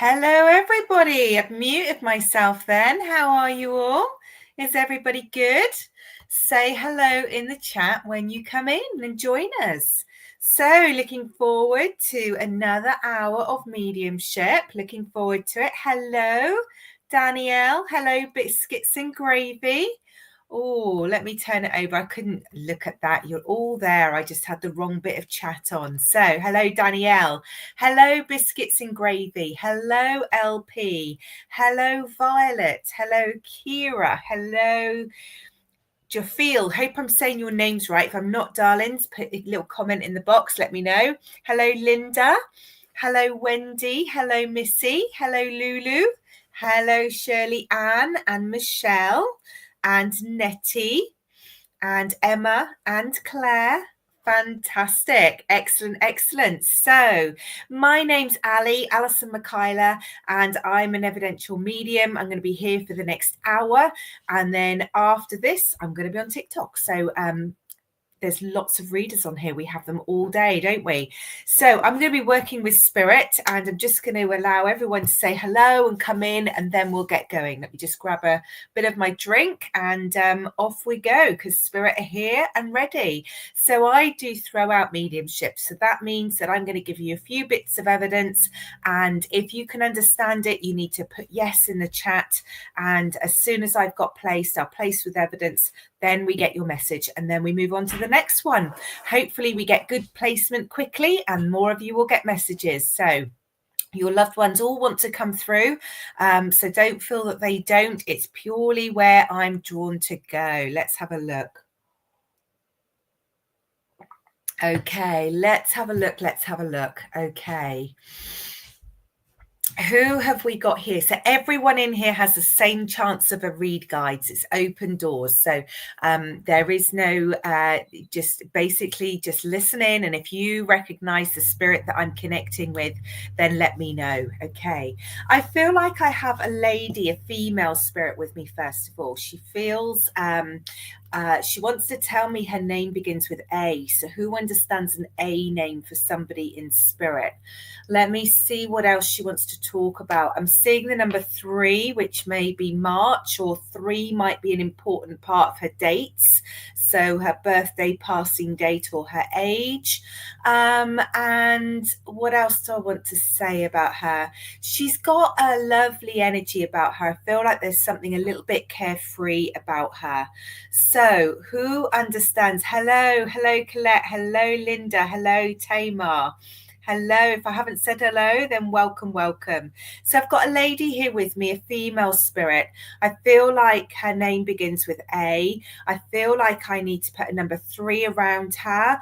Hello, everybody. I've muted myself then. How are you all? Is everybody good? Say hello in the chat when you come in and join us. So, looking forward to another hour of mediumship. Looking forward to it. Hello, Danielle. Hello, Biscuits and Gravy. Oh, let me turn it over. I couldn't look at that. You're all there. I just had the wrong bit of chat on. So, hello, Danielle. Hello, Biscuits and Gravy. Hello, LP. Hello, Violet. Hello, Kira. Hello, Jafeel. Hope I'm saying your names right. If I'm not, darlings, put a little comment in the box. Let me know. Hello, Linda. Hello, Wendy. Hello, Missy. Hello, Lulu. Hello, Shirley Ann and Michelle and Nettie and Emma and Claire. Fantastic. Excellent. So my name's Alli, Alison Michaela, and I'm an evidential medium. I'm going to be here for the next hour. And then after this, I'm going to be on TikTok. So there's lots of readers on here. We have them all day, don't we? So I'm going to be working with Spirit, and I'm just going to allow everyone to say hello and come in, and then we'll get going. Let me just grab a bit of my drink, and off we go, because Spirit are here and ready. So I do throw out mediumship. So that means that I'm going to give you a few bits of evidence, and if you can understand it, you need to put yes in the chat. And as soon as I've got placed, I'll place with evidence. Then we get your message, and then we move on to the next one. Hopefully we get good placement quickly, and more of you will get messages. So your loved ones all want to come through. So don't feel that they don't. It's purely where I'm drawn to go. Let's have a look. Okay, let's have a look. Okay. Who have we got here? So everyone in here has the same chance of a read, guides. It's open doors. So there is no just listen in. And if you recognize the spirit that I'm connecting with, then let me know. Okay. I feel like I have a lady, a female spirit with me, first of all. She feels she wants to tell me her name begins with A. So who understands an A name for somebody in spirit? Let me see what else she wants to talk about. I'm seeing the number 3, which may be March, or 3 might be an important part of her dates. So her birthday, passing date, or her age. And what else do I want to say about her? She's got a lovely energy about her. I feel like there's something a little bit carefree about her. So who understands? Hello, Colette. Hello, Linda. Hello, Tamar. Hello. If I haven't said hello, then welcome. So I've got a lady here with me, a female spirit. I feel like her name begins with A. I feel like I need to put a number 3 around her,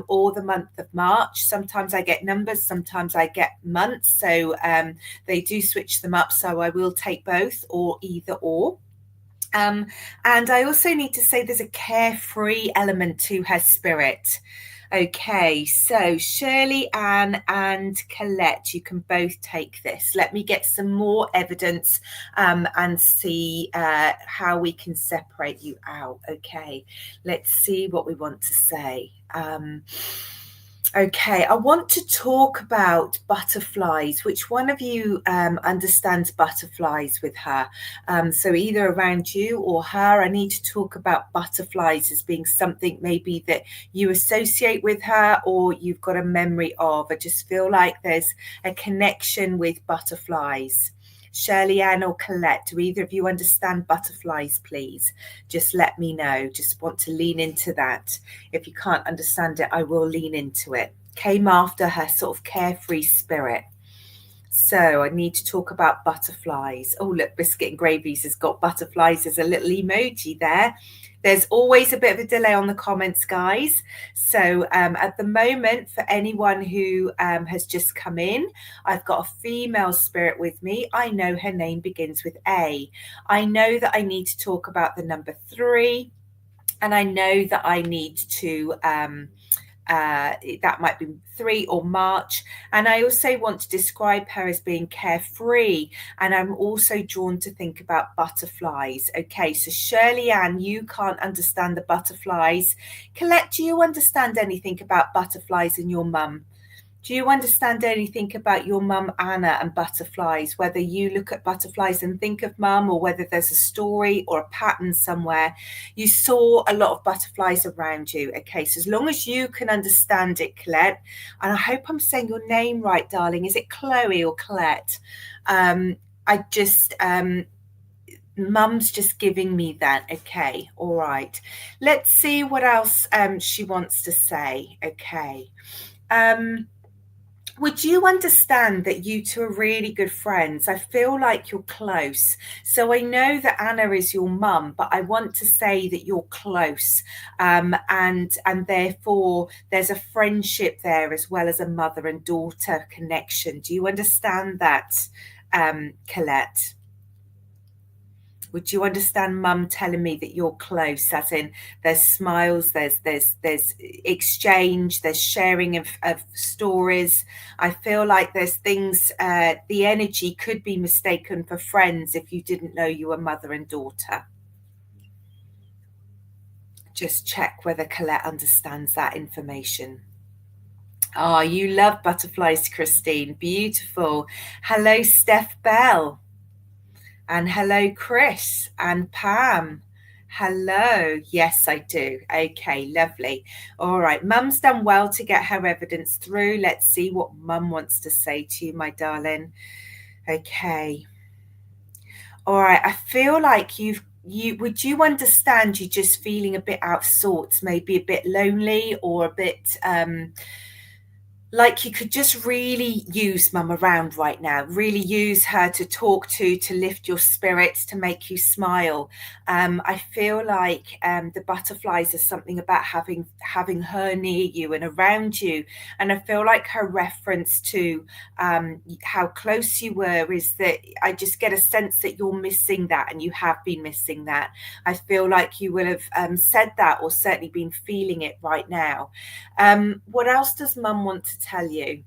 or the month of March. Sometimes I get numbers, sometimes I get months. So they do switch them up. So I will take both, or either or. And I also need to say there's a carefree element to her spirit. Okay, so Shirley Ann and Colette, you can both take this. Let me get some more evidence and see how we can separate you out. Okay, let's see what we want to say. Okay, I want to talk about butterflies. Which one of you understands butterflies with her? So either around you or her. I need to talk about butterflies as being something maybe that you associate with her, or you've got a memory of. I just feel like there's a connection with butterflies. Shirley Ann or Colette, do either of you understand butterflies, please? Just let me know. Just want to lean into that. If you can't understand it, I will lean into it. Came after her sort of carefree spirit. So I need to talk about butterflies. Oh, look, Biscuit and Gravies has got butterflies as a little emoji there. There's always a bit of a delay on the comments, guys. So at the moment, for anyone who has just come in, I've got a female spirit with me. I know her name begins with A. I know that I need to talk about the number 3. And I know that I need to... that might be 3 or March. And I also want to describe her as being carefree. And I'm also drawn to think about butterflies. Okay, so Shirley Ann, you can't understand the butterflies. Colette, do you understand anything about butterflies and your mum? Do you understand anything about your mum Anna and butterflies? Whether you look at butterflies and think of mum, or whether there's a story or a pattern somewhere. You saw a lot of butterflies around you. Okay, so as long as you can understand it, Colette, and I hope I'm saying your name right, darling. Is it Chloe or Colette? I just mum's just giving me that. Okay, all right. Let's see what else she wants to say. Okay. Would you understand that you two are really good friends? I feel like you're close. So I know that Anna is your mum, but I want to say that you're close. And therefore there's a friendship there as well as a mother and daughter connection. Do you understand that, Colette? Would you understand mum telling me that you're close, as in there's smiles, there's exchange, there's sharing of stories? I feel like there's things, the energy could be mistaken for friends if you didn't know you were mother and daughter. Just check whether Colette understands that information. Oh, you love butterflies, Christine. Beautiful. Hello, Steph Bell. And hello, Chris and Pam. Hello. Yes, I do. Okay, lovely. All right. Mum's done well to get her evidence through. Let's see what Mum wants to say to you, my darling. Okay. All right. I feel like you would you understand you just feeling a bit out of sorts, maybe a bit lonely or a bit like you could just really use mum around right now, really use her to talk to lift your spirits, to make you smile. I feel like the butterflies are something about having her near you and around you. And I feel like her reference to how close you were is that I just get a sense that you're missing that, and you have been missing that. I feel like you will have said that, or certainly been feeling it right now. What else does mum want to tell you?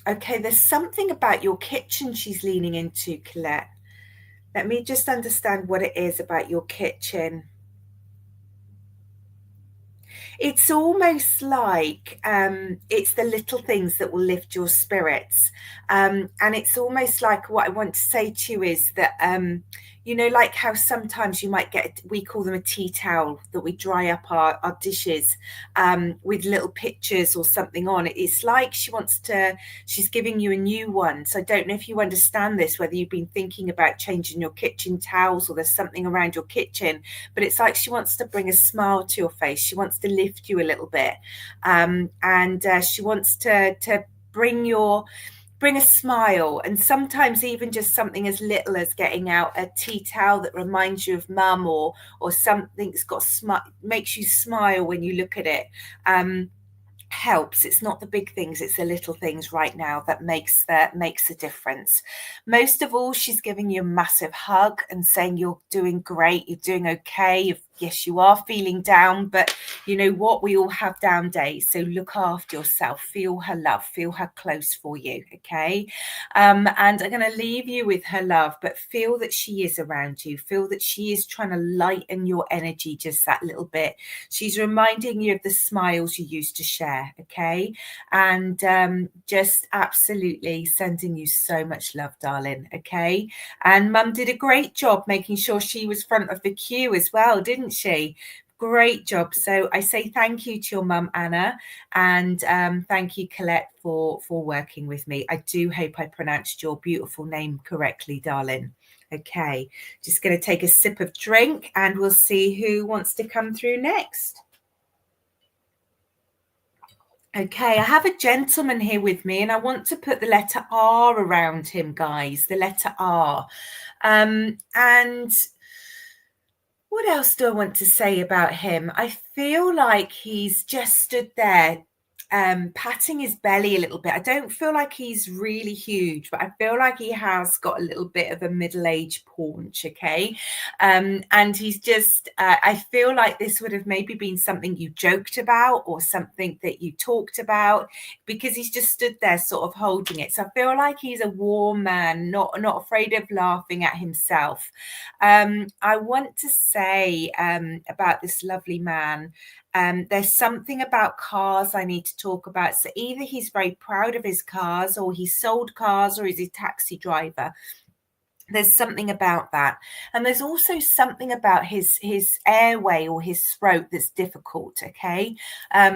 Okay, there's something about your kitchen she's leaning into, Colette. Let me just understand what it is about your kitchen. It's almost like it's the little things that will lift your spirits. And it's almost like what I want to say to you is that, you know, like how sometimes you might get, we call them a tea towel, that we dry up our dishes with little pictures or something on it. It's like she's giving you a new one. So I don't know if you understand this, whether you've been thinking about changing your kitchen towels or there's something around your kitchen, but it's like she wants to bring a smile to your face. She wants to lift you a little bit. And she wants to bring a smile, and sometimes even just something as little as getting out a tea towel that reminds you of mum, or something that's got makes you smile when you look at it. Helps. It's not the big things, it's the little things right now that makes a difference. Most of all, she's giving you a massive hug and saying you're doing great, you're doing okay. Yes, you are feeling down, but you know what? We all have down days. So look after yourself. Feel her love. Feel her close for you. Okay. And I'm going to leave you with her love, but feel that she is around you. Feel that she is trying to lighten your energy just that little bit. She's reminding you of the smiles you used to share. Okay. And just absolutely sending you so much love, darling. Okay. And mum did a great job making sure she was front of the queue as well, didn't she? Great job. So I say thank you to your mum, Anna, and thank you, Colette, for working with me. I do hope I pronounced your beautiful name correctly, darling. Okay, just going to take a sip of drink and we'll see who wants to come through next. Okay, I have a gentleman here with me and I want to put the letter R around him, guys, the letter R. And what else do I want to say about him? I feel like he's just stood there patting his belly a little bit. I don't feel like he's really huge, but I feel like he has got a little bit of a middle-aged paunch, okay? And he's just, I feel like this would have maybe been something you joked about or something that you talked about, because he's just stood there sort of holding it. So I feel like he's a warm man, not afraid of laughing at himself. I want to say about this lovely man, There's something about cars I need to talk about. So either he's very proud of his cars, or he sold cars, or he's a taxi driver. There's something about that. And there's also something about his airway or his throat that's difficult. Okay.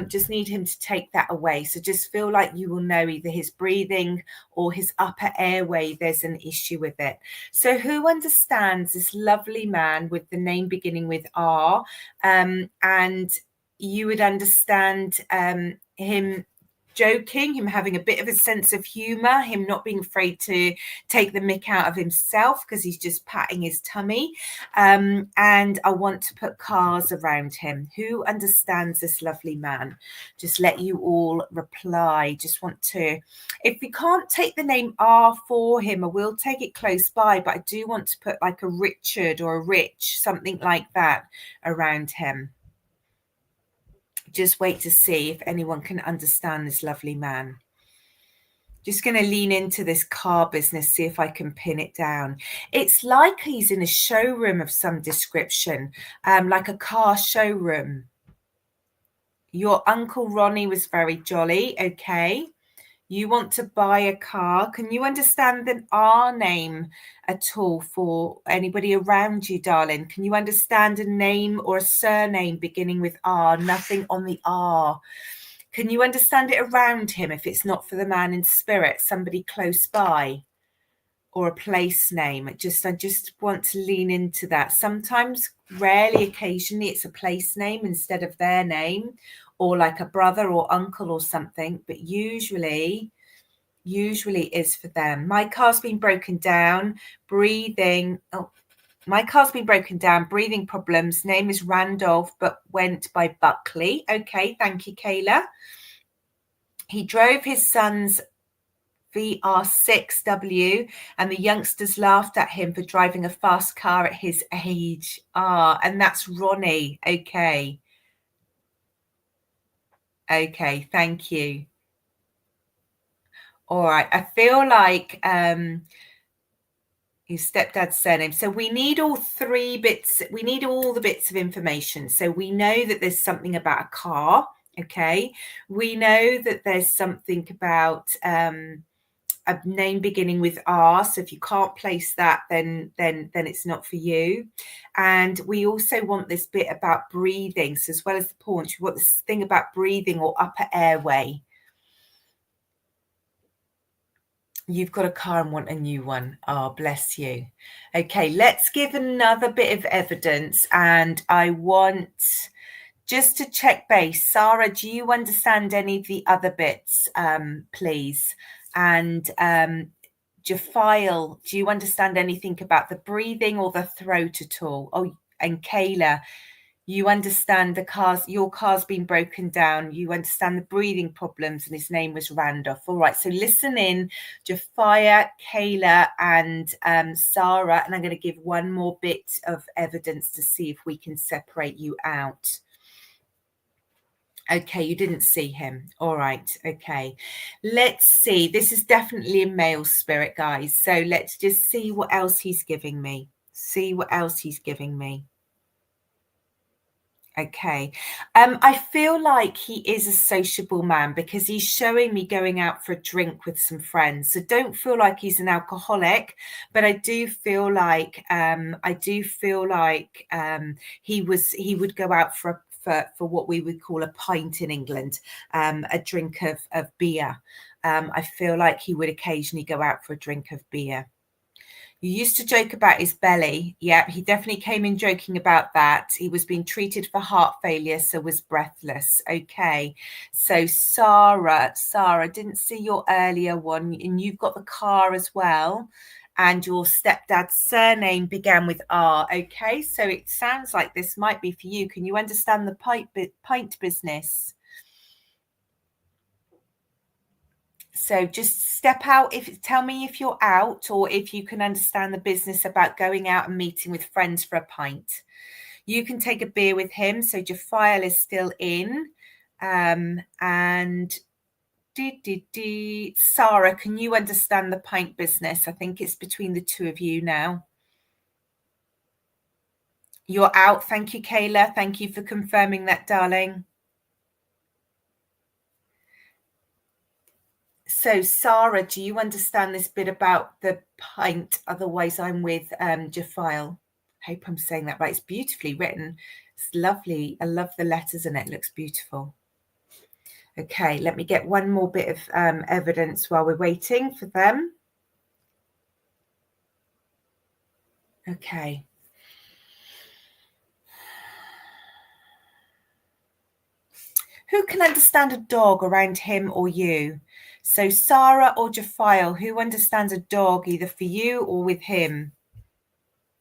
Just need him to take that away. So just feel like you will know either his breathing or his upper airway, there's an issue with it. So who understands this lovely man with the name beginning with R? And you would understand him joking, him having a bit of a sense of humor, him not being afraid to take the mick out of himself because he's just patting his tummy. And I want to put cars around him. Who understands this lovely man? Just let you all reply. Just want to, if we can't take the name R for him, I will take it close by, but I do want to put like a Richard or a Rich, something like that around him. Just wait to see if anyone can understand this lovely man. Just going to lean into this car business, see if I can pin it down. It's like he's in a showroom of some description, like a car showroom. Your Uncle Ronnie was very jolly. Okay. You want to buy a car. Can you understand the R name at all for anybody around you, darling? Can you understand a name or a surname beginning with R? Nothing on the R. Can you understand it around him if it's not for the man in spirit, somebody close by, or a place name? I just want to lean into that. Sometimes, rarely, occasionally, it's a place name instead of their name, or like a brother or uncle or something, but usually is for them. My car's been broken down, breathing. Oh, my car's been broken down, breathing problems. Name is Randolph, but went by Buckley. Okay, thank you, Kayla. He drove his son's VR6W, and the youngsters laughed at him for driving a fast car at his age. And that's Ronnie. Okay. Okay, thank you. All right, I feel like his stepdad's surname. So we need all three bits. We need all the bits of information. So we know that there's something about a car. Okay. We know that there's something about a name beginning with R. So if you can't place that, then it's not for you. And we also want this bit about breathing. So as well as the paunch, we want this thing about breathing or upper airway. You've got a car and want a new one. Oh, bless you. Okay, let's give another bit of evidence. And I want just to check base. Sarah, do you understand any of the other bits, please? And Japhile, do you understand anything about the breathing or the throat at all? Oh, and Kayla, you understand your car's been broken down. You understand the breathing problems, and his name was Randolph. All right, so listen in, Japhia, Kayla, and Sarah, and I'm going to give one more bit of evidence to see if we can separate you out. Okay, you didn't see him. All right, okay. Let's see. This is definitely a male spirit, guys. So let's just see what else he's giving me. Okay. I feel like he is a sociable man because he's showing me going out for a drink with some friends. So don't feel like he's an alcoholic, but I do feel like he would go out for what we would call a pint in England, a drink of beer. I feel like he would occasionally go out for a drink of beer. You used to joke about his belly. Yeah, he definitely came in joking about that. He was being treated for heart failure, so was breathless. Okay. So Sarah, didn't see your earlier one, and you've got the car as well. And your stepdad's surname began with R. Okay, so it sounds like this might be for you. Can you understand the pint business? So just step out. Tell me if you're out, or if you can understand the business about going out and meeting with friends for a pint. You can take a beer with him. So Japhile is still in. And Sarah, can you understand the pint business? I think it's between the two of you now. You're out. Thank you, Kayla. Thank you for confirming that, darling. So, Sarah, do you understand this bit about the pint? Otherwise, I'm with Jafile. Hope I'm saying that right. It's beautifully written. It's lovely. I love the letters in it. It looks beautiful. Okay, let me get one more bit of evidence while we're waiting for them. Okay. Who can understand a dog around him or you? So Sarah or Jafile, who understands a dog either for you or with him?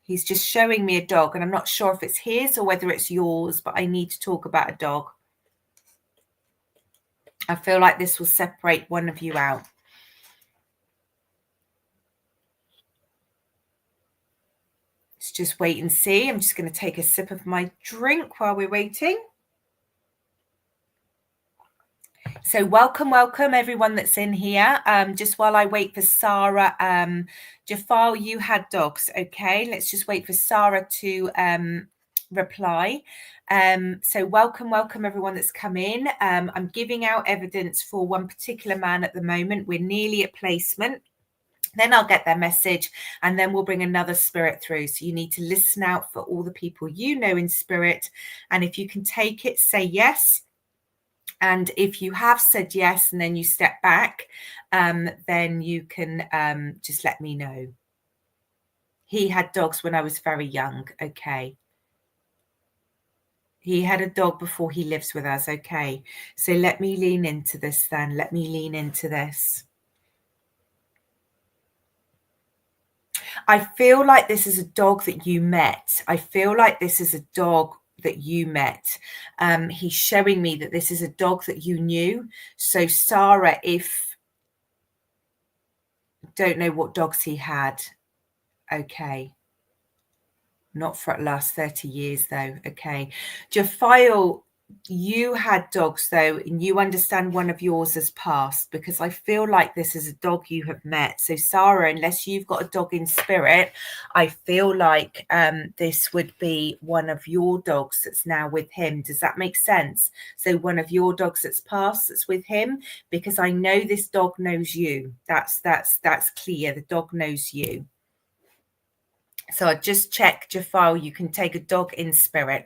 He's just showing me a dog, and I'm not sure if it's his or whether it's yours, but I need to talk about a dog. I feel like this will separate one of you out. Let's just wait and see. I'm just going to take a sip of my drink while we're waiting. So welcome everyone that's in here. Just while I wait for Sarah, Jafal, you had dogs. Okay, let's just wait for Sarah to reply. So welcome everyone that's come in. I'm giving out evidence for one particular man at the moment. We're nearly at placement. Then I'll get their message, and then we'll bring another spirit through. So you need to listen out for all the people you know in spirit, and if you can take it, say yes. And if you have said yes and then you step back, then you can just let me know. He had dogs when I was very young. Okay. He had a dog before he lives with us. Okay. So let me lean into this then. Let me lean into this. I feel like this is a dog that you met. I feel like this is a dog that you met. He's showing me that this is a dog that you knew. So Sarah, if don't know what dogs he had. Okay. Not for the last 30 years though. Okay. Jafile, you had dogs though, and you understand one of yours has passed, because I feel like this is a dog you have met. So Sarah, unless you've got a dog in spirit, I feel like this would be one of your dogs that's now with him. Does that make sense? So one of your dogs that's passed that's with him, because I know this dog knows you. That's clear. The dog knows you. So I just checked your file. You can take a dog in spirit.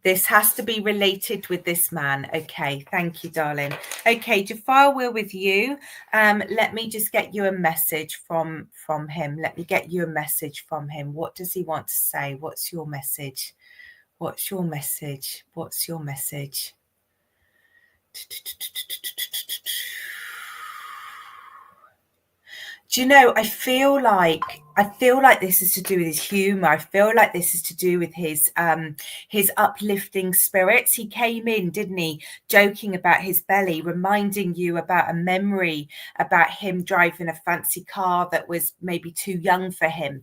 This has to be related with this man. Okay, thank you, darling. Okay, Jafar, we're with you. Let me just get you a message from him. Let me get you a message from him. What does he want to say? What's your message? What's your message? What's your message? Do you know, I feel like this is to do with his humor. I feel like this is to do with his uplifting spirits. He came in, didn't he, joking about his belly, reminding you about a memory about him driving a fancy car that was maybe too young for him.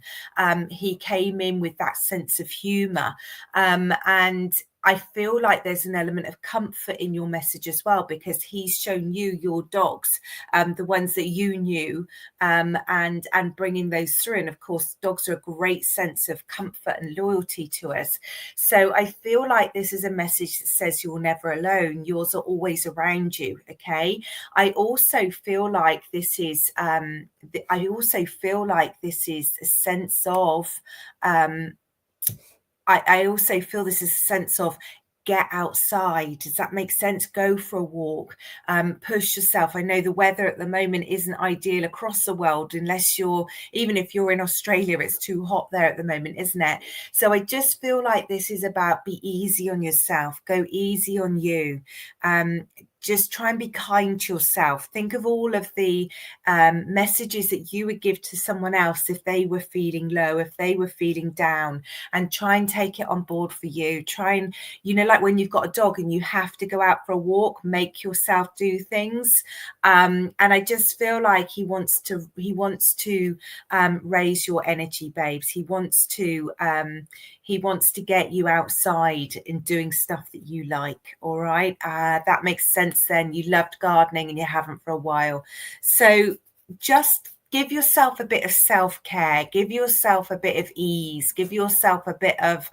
He came in with that sense of humor, and I feel like there's an element of comfort in your message as well, because he's shown you your dogs, the ones that you knew, and bringing those through. And of course, dogs are a great sense of comfort and loyalty to us. So I feel like this is a message that says you're never alone. Yours are always around you. Okay. I also feel like this is a sense of I also feel this is a sense of get outside. Does that make sense? Go for a walk, push yourself. I know the weather at the moment isn't ideal across the world, even if you're in Australia, it's too hot there at the moment, isn't it? So I just feel like this is about be easy on yourself, go easy on you. Just try and be kind to yourself. Think of all of the messages that you would give to someone else if they were feeling low, if they were feeling down, and try and take it on board for you. Try and, like when you've got a dog and you have to go out for a walk, make yourself do things. And I just feel like he wants to raise your energy, babes. He wants to get you outside and doing stuff that you like. All right. That makes sense then. You loved gardening and you haven't for a while. So just give yourself a bit of self-care, give yourself a bit of ease, give yourself a bit of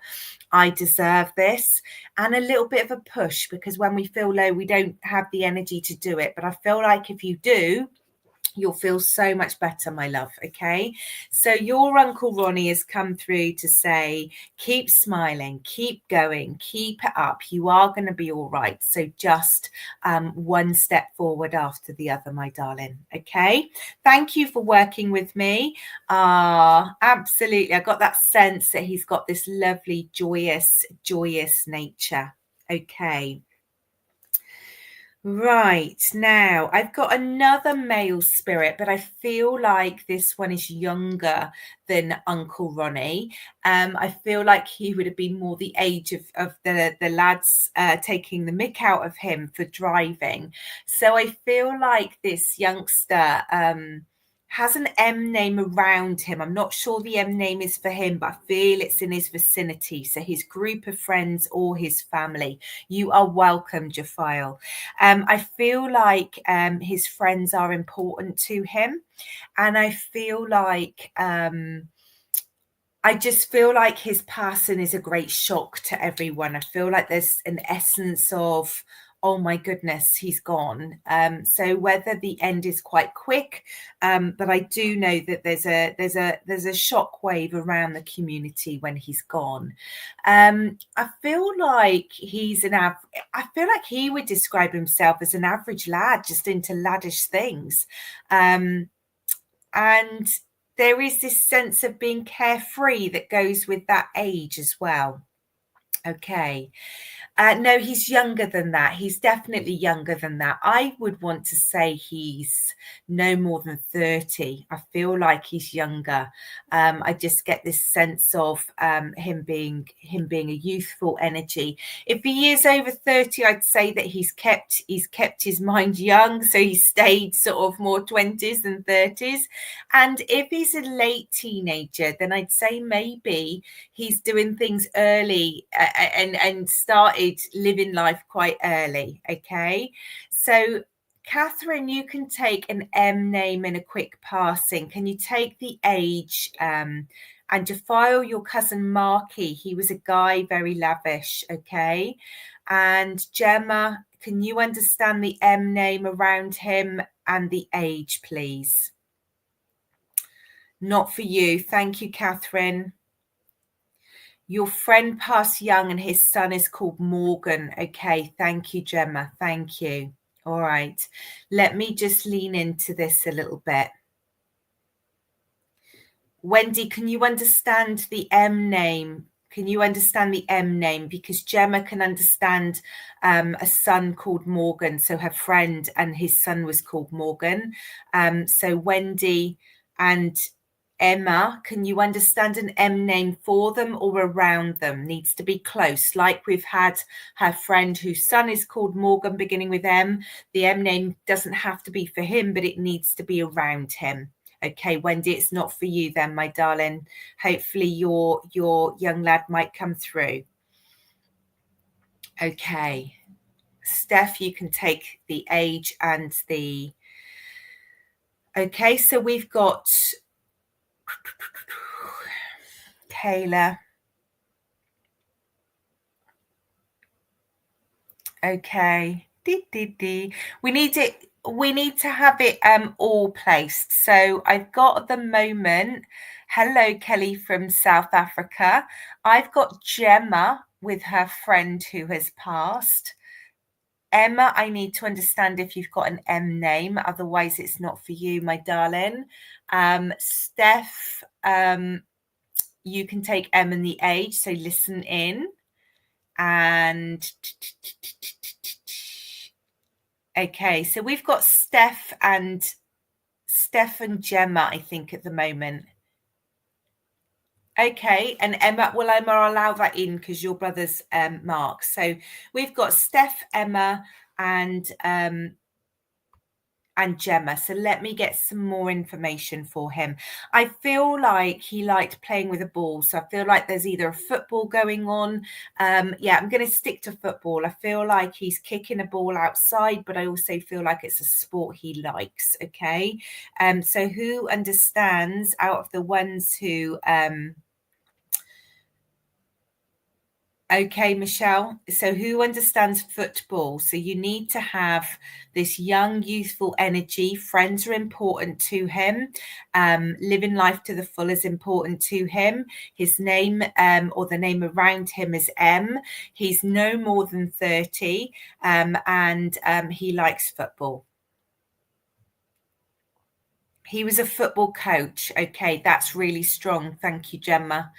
I deserve this, and a little bit of a push, because when we feel low, we don't have the energy to do it. But I feel like if you do, you'll feel so much better, my love. Okay, so your Uncle Ronnie has come through to say, keep smiling, keep going, keep it up. You are going to be all right. So just one step forward after the other, my darling. Okay, thank you for working with me. Absolutely, I got that sense that he's got this lovely joyous nature. Okay. Right, now I've got another male spirit, but I feel like this one is younger than Uncle Ronnie. I feel like he would have been more the age of the lads taking the mick out of him for driving. So I feel like this youngster has an M name around him. I'm not sure the M name is for him, but I feel it's in his vicinity. So his group of friends or his family. You are welcome, Jafile. I feel like his friends are important to him. And I feel like I just feel like his passing is a great shock to everyone. I feel like there's an essence of, oh my goodness, he's gone. So whether the end is quite quick, but I do know that there's a shock wave around the community when he's gone. I feel like I feel like he would describe himself as an average lad, just into laddish things. And there is this sense of being carefree that goes with that age as well. Okay. No, he's younger than that. He's definitely younger than that. I would want to say he's no more than 30. I feel like he's younger. I just get this sense of him being a youthful energy. If he is over 30, I'd say that he's kept his mind young, so he stayed sort of more 20s than 30s. And if he's a late teenager, then I'd say maybe he's doing things early and started living life quite early. Okay, so Catherine, you can take an M name in a quick passing. Can you take the age and defile your cousin Marky? He was a guy, very lavish. Okay, and Gemma, can you understand the M name around him and the age, please? Not for you. Thank you, Catherine. Your friend passed young and his son is called Morgan. Okay, thank you, Gemma. Thank you. All right. Let me just lean into this a little bit. Wendy, can you understand the M name? Can you understand the M name? Because Gemma can understand a son called Morgan. So her friend and his son was called Morgan. So Wendy and Emma, can you understand an M name for them or around them? Needs to be close. Like we've had her friend whose son is called Morgan beginning with M. The M name doesn't have to be for him, but it needs to be around him. Okay, Wendy, it's not for you then, my darling. Hopefully your young lad might come through. Okay. Steph, you can take the age and the... Okay, so we've got Kayla. Okay. We need to have it all placed. So I've got at the moment, hello Kelly from South Africa. I've got Gemma with her friend who has passed. Emma, I need to understand if you've got an M name, otherwise it's not for you, my darling. Steph, you can take M and the age, so listen in. And okay, so we've got Steph and Gemma, I think, at the moment. Okay, and Emma, will Emma allow that in because your brother's Mark? So we've got Steph, Emma, and and Gemma. So let me get some more information for him. I feel like he liked playing with a ball. So I feel like there's either a football going on. Yeah, I'm going to stick to football. I feel like he's kicking a ball outside, but I also feel like it's a sport he likes. Okay. So who understands out of the ones who, okay, Michelle. So who understands football? So you need to have this young, youthful energy. Friends are important to him. Living life to the full is important to him. His name or the name around him is M. He's no more than 30 and he likes football. He was a football coach. Okay, that's really strong. Thank you, Gemma.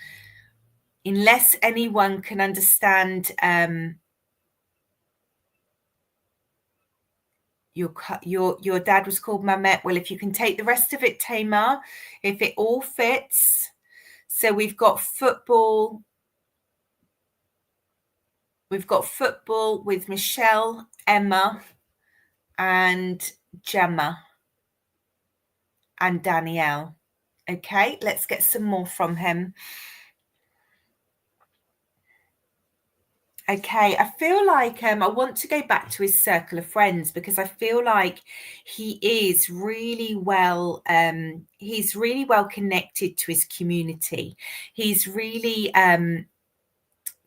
Unless anyone can understand your dad was called Mamet. Well, if you can take the rest of it, Tamar, if it all fits. So we've got football. We've got football with Michelle, Emma, and Gemma, and Danielle. Okay, let's get some more from him. Okay, I feel like I want to go back to his circle of friends because I feel like he is really well he's really well connected to his community. He's really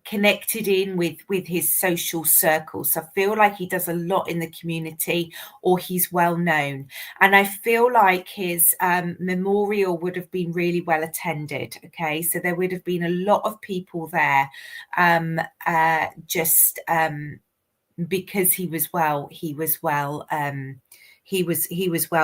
connected in with his social circles. So I feel like he does a lot in the community, or he's well known, and I feel like his memorial would have been really well attended. Okay, so there would have been a lot of people there, just because he was well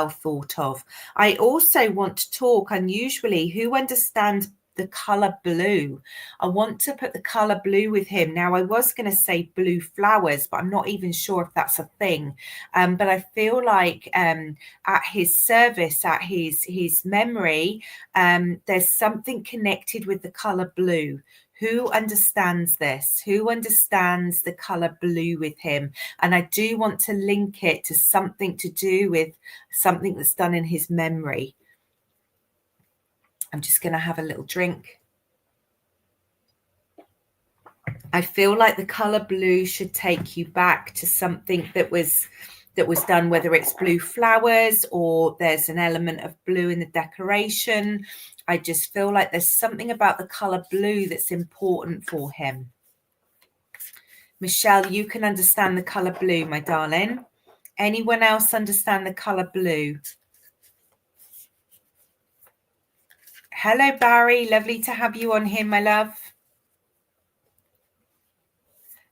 thought of. I also want to talk unusually. Who understands the color blue? I want to put the color blue with him. Now, I was going to say blue flowers, but I'm not even sure if that's a thing. But I feel like at his service, at his memory, there's something connected with the color blue. Who understands this? Who understands the color blue with him? And I do want to link it to something to do with something that's done in his memory. I'm just going to have a little drink. I feel like the color blue should take you back to something that was done, whether it's blue flowers or there's an element of blue in the decoration. I just feel like there's something about the color blue that's important for him. Michelle, you can understand the color blue, my darling. Anyone else understand the color blue? Hello, Barry. Lovely to have you on here, my love.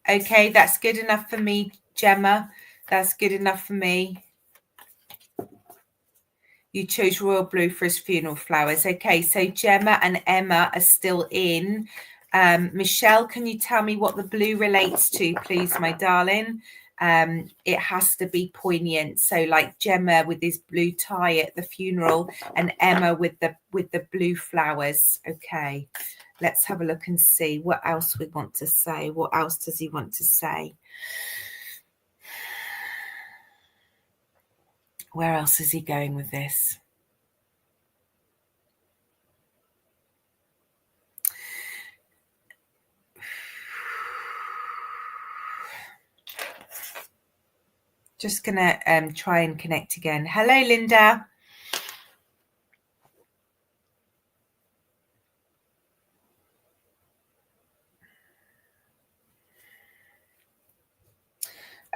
Okay, that's good enough for me, Gemma. That's good enough for me. You chose royal blue for his funeral flowers. Okay, so Gemma and Emma are still in. Michelle, can you tell me what the blue relates to, please, my darling? It has to be poignant. So like Gemma with his blue tie at the funeral and Emma with the blue flowers. Okay, let's have a look and see what else we want to say. What else does he want to say? Where else is he going with this? Just gonna try and connect again. Hello, Linda.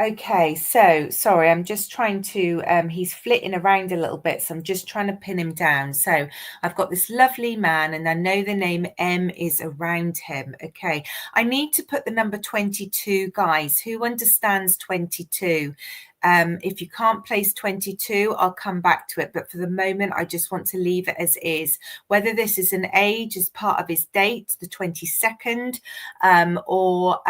Okay, so sorry, I'm just trying to, he's flitting around a little bit, so I'm just trying to pin him down. So I've got this lovely man, and I know the name M is around him. Okay, I need to put the number 22, guys. Who understands 22? If you can't place 22, I'll come back to it. But for the moment, I just want to leave it as is. Whether this is an age as part of his date, the 22nd, or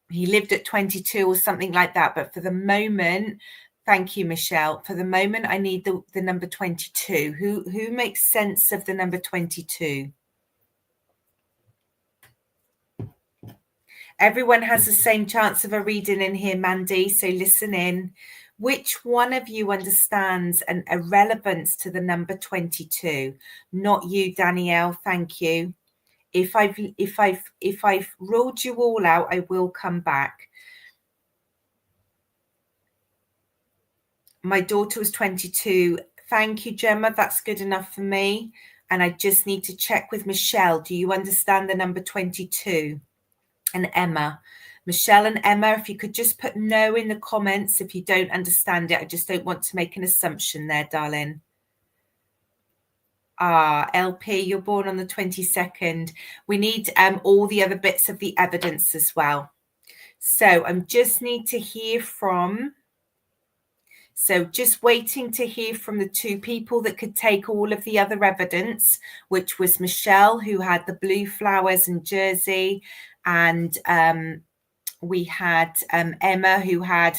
he lived at 22 or something like that. But for the moment, thank you, Michelle. For the moment, I need the number 22. Who makes sense of the number 22? Everyone has the same chance of a reading in here, Mandy. So listen in. Which one of you understands a relevance to the number 22? Not you, Danielle. Thank you. If I've ruled you all out, I will come back. My daughter was 22. Thank you, Gemma. That's good enough for me. And I just need to check with Michelle. Do you understand the number 22? And Emma. Michelle and Emma, if you could just put no in the comments if you don't understand it. I just don't want to make an assumption there, darling. LP, you're born on the 22nd. We need all the other bits of the evidence as well. So I just need to hear from... So just waiting to hear from the two people that could take all of the other evidence, which was Michelle, who had the blue flowers in Jersey, and we had Emma, who had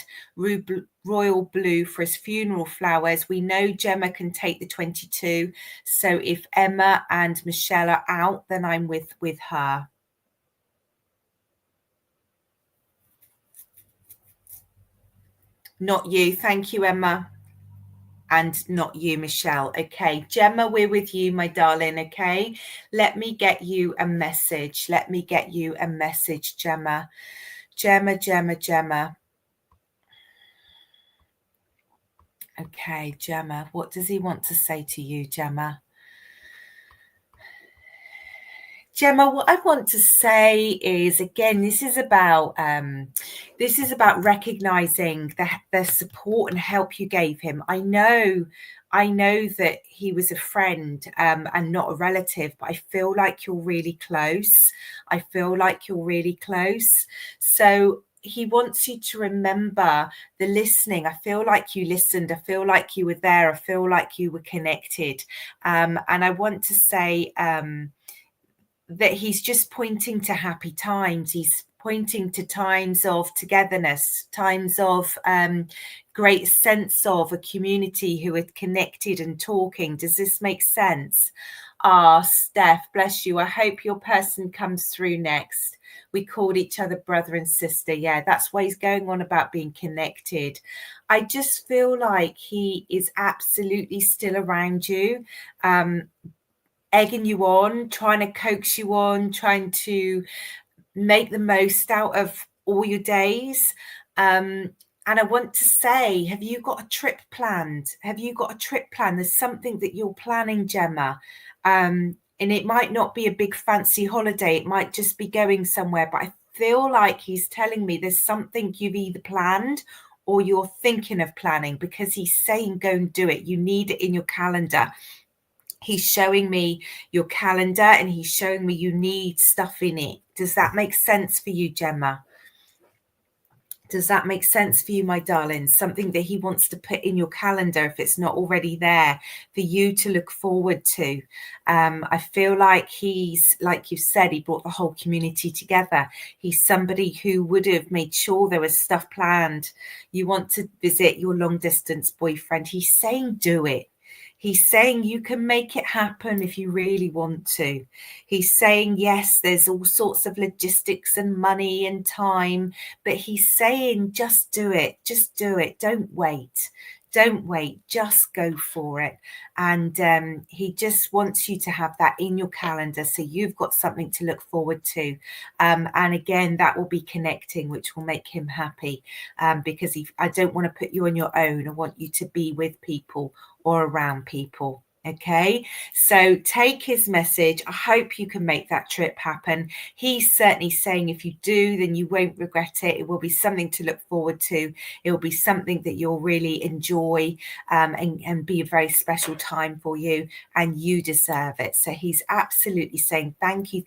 royal blue for his funeral flowers. We know Gemma can take the 22. So if Emma and Michelle are out, then I'm with her. Not you. Thank you, Emma. And not you, Michelle. Okay, Gemma, we're with you, my darling. Okay, let me get you a message. Let me get you a message, Gemma. Gemma. Okay, Gemma, what does he want to say to you, Gemma? Gemma, what I want to say is, again, this is about recognizing the support and help you gave him. I know that he was a friend and not a relative, but I feel like you're really close. So he wants you to remember the listening. I feel like you listened. I feel like you were there. I feel like you were connected. And I want to say that he's just pointing to happy times. He's pointing to times of togetherness, times of great sense of a community who are connected and talking. Does this make sense? Steph, bless you. I hope your person comes through next. We called each other brother and sister. Yeah, that's why he's going on about being connected. I just feel like he is absolutely still around you, egging you on, trying to coax you on, trying to make the most out of all your days. And I want to say, have you got a trip planned? There's something that you're planning, Gemma. And it might not be a big fancy holiday. It might just be going somewhere. But I feel like he's telling me there's something you've either planned or you're thinking of planning, because he's saying go and do it. You need it in your calendar. He's showing me your calendar and he's showing me you need stuff in it. Does that make sense for you, Gemma? Does that make sense for you, my darling? Something that he wants to put in your calendar if it's not already there for you to look forward to. I feel like he's, like you said, he brought the whole community together. He's somebody who would have made sure there was stuff planned. You want to visit your long distance boyfriend. He's saying do it. He's saying you can make it happen if you really want to. He's saying, yes, there's all sorts of logistics and money and time, but he's saying, just do it. Just do it. Don't wait. Just go for it. And he just wants you to have that in your calendar so you've got something to look forward to. And again, that will be connecting, which will make him happy, because I don't want to put you on your own. I want you to be with people or around people. Okay, so take his message. I hope you can make that trip happen. He's certainly saying if you do, then you won't regret it. It will be something to look forward to. It will be something that you'll really enjoy, and be a very special time for you, and you deserve it. So he's absolutely saying thank you,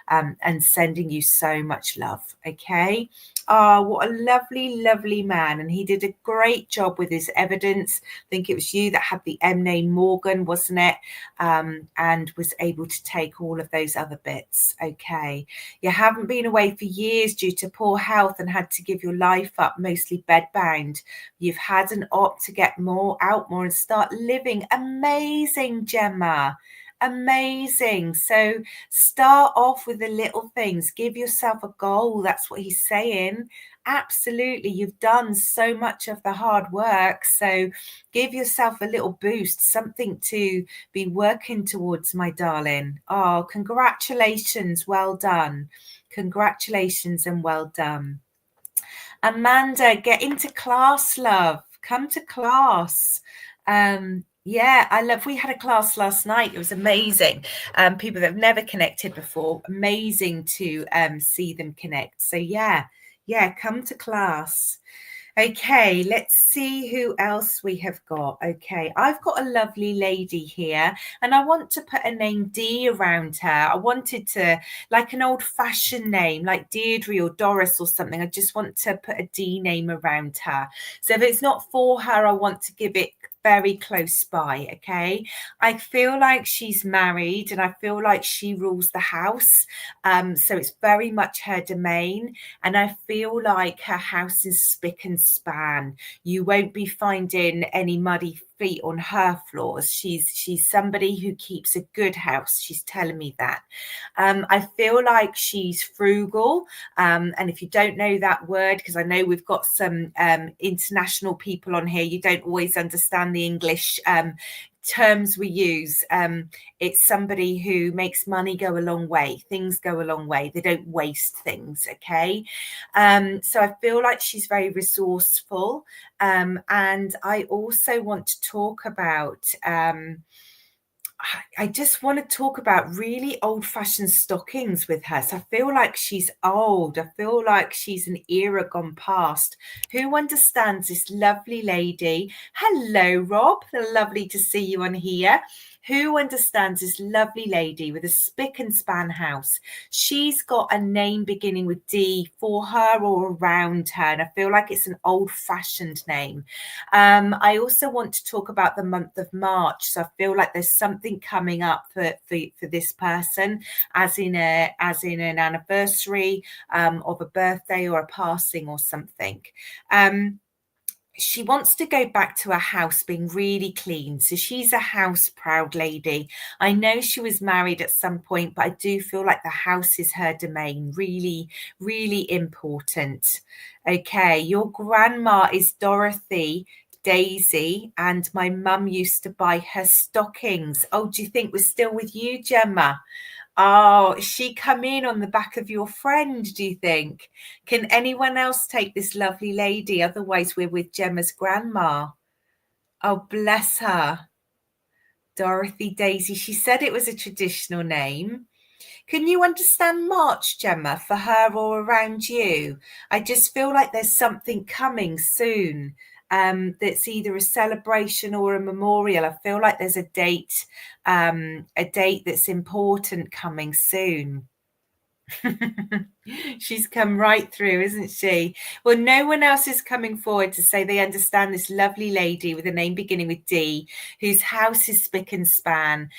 and sending you so much love. Okay. What a lovely man. And he did a great job with his evidence. I think it was you that had the M name Morgan, wasn't it? And was able to take all of those other bits. Okay. You haven't been away for years due to poor health and had to give your life up, mostly bedbound. You've had an opt to get out more and start living. Amazing, Gemma. Amazing. So start off with the little things. Give yourself a goal. That's what he's saying. Absolutely. You've done so much of the hard work. So give yourself a little boost, something to be working towards, my darling. Oh, congratulations. Well done. Congratulations and well done. Amanda, get into class, love. Come to class. Yeah, I love, we had a class last night. It was amazing. People that have never connected before, amazing to see them connect. So yeah, come to class. Okay, let's see who else we have got. Okay, I've got a lovely lady here and I want to put a name D around her. I wanted to, like an old-fashioned name, like Deirdre or Doris or something. I just want to put a D name around her. So if it's not for her, I want to give it very close by. Okay, I feel like she's married and I feel like she rules the house. So it's very much her domain. And I feel like her house is spick and span. You won't be finding any muddy feet on her floors. She's somebody who keeps a good house. She's telling me that. I feel like she's frugal. And if you don't know that word, because I know we've got some international people on here, you don't always understand the English terms we use. It's somebody who makes money go a long way. Things go a long way. They don't waste things. Okay. So I feel like she's very resourceful. And I also want to talk about I just want to talk about really old-fashioned stockings with her. So I feel like she's old. I feel like she's an era gone past. Who understands this lovely lady? Hello, Rob. Lovely to see you on here. Who understands this lovely lady with a spick and span house? She's got a name beginning with D for her or around her, and I feel like it's an old-fashioned name. I also want to talk about the month of March. So I feel like there's something coming up for this person, as in an anniversary of a birthday or a passing or something. She wants to go back to a house being really clean. So she's a house proud lady. I know she was married at some point, but I do feel like the house is her domain. Really, really important. Okay, your grandma is Dorothy Daisy, and my mum used to buy her stockings. Oh, do you think we're still with you, Gemma? Oh, she come in on the back of your friend, do you think? Can anyone else take this lovely lady? Otherwise, we're with Gemma's grandma. Oh, bless her. Dorothy Daisy. She said it was a traditional name. Can you understand March, Gemma, for her or around you? I just feel like there's something coming soon. That's either a celebration or a memorial. I feel like there's a date that's important coming soon. She's come right through, isn't she? Well, no one else is coming forward to say they understand this lovely lady with a name beginning with D, whose house is spick and span,